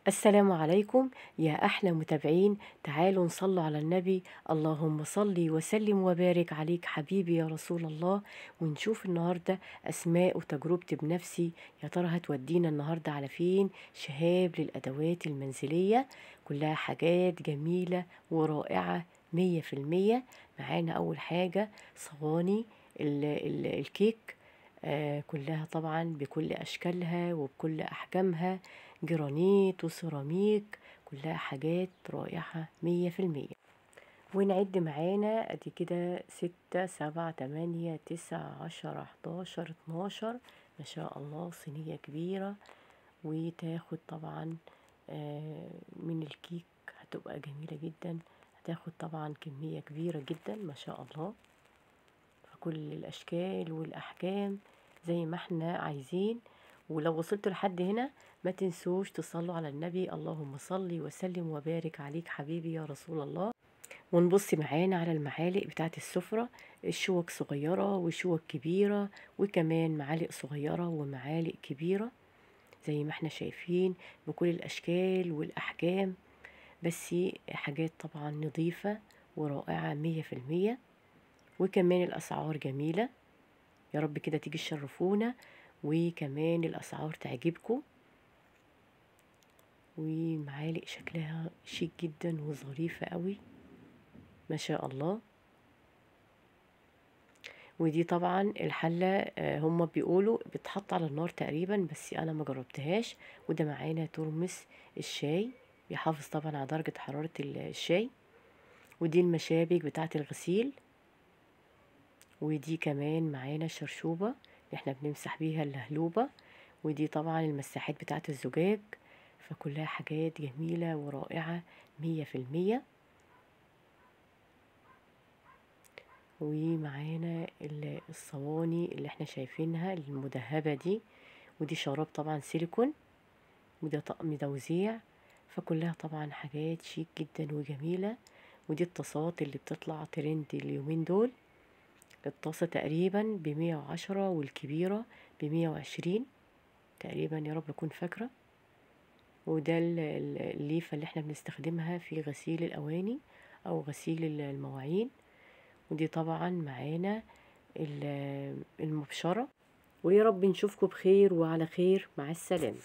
السلام عليكم يا أحلى متابعين. تعالوا نصلوا على النبي. اللهم صل وسلم وبارك عليك حبيبي يا رسول الله. ونشوف النهاردة أسماء وتجربتي بنفسي، يا ترى هتودينا النهاردة على فين؟ شهاب للأدوات المنزلية، كلها حاجات جميلة ورائعة 100%. معانا أول حاجة صواني الكيك، كلها طبعا بكل أشكالها وبكل أحجامها، جرانيت وسيراميك، كلها حاجات رائعة 100%. ونعد معانا ادي كده 6 7 8 9 10 11 12. ما شاء الله صينية كبيرة، وتاخد طبعا من الكيك هتبقى جميلة جدا، هتاخد طبعا كمية كبيرة جدا ما شاء الله، فكل الأشكال والأحجام زي ما احنا عايزين. ولو وصلتوا لحد هنا ما تنسوش تصلوا على النبي. اللهم صل وسلم وبارك عليك حبيبي يا رسول الله. ونبص معانا على المعالق بتاعت السفرة، الشوك صغيرة وشوك كبيرة، وكمان معالق صغيرة ومعالق كبيرة زي ما احنا شايفين بكل الأشكال والأحجام، بس حاجات طبعا نظيفة ورائعة 100%. وكمان الأسعار جميلة، يا رب كده تيجي تشرفونا، وكمان الأسعار تعجبكم. ومعالق شكلها شيك جدا وظريفة قوي ما شاء الله. ودي طبعا الحلة، هما بيقولوا بتحط على النار تقريبا، بس انا ما جربتهاش. وده معانا ترمس الشاي، بيحافظ طبعا على درجة حرارة الشاي. ودي المشابك بتاعة الغسيل. ودي كمان معانا الشرشوبة اللي احنا بنمسح بيها اللهلوبة. ودي طبعا المساحات بتاعة الزجاج، فكلها حاجات جميلة ورائعة 100%. ومعانا الصواني اللي احنا شايفينها المدهبة دي، ودي شراب طبعا سيليكون، وده طقم توزيع، فكلها طبعا حاجات شيك جدا وجميلة. ودي الطاسات اللي بتطلع ترند اليومين دول، الطاسة تقريبا ب110 والكبيرة ب120 تقريبا، يا رب اكون فاكرة. وده الليفة اللي احنا بنستخدمها في غسيل الأواني أو غسيل المواعين. ودي طبعا معانا المبشرة. ويا رب نشوفكم بخير وعلى خير، مع السلامة.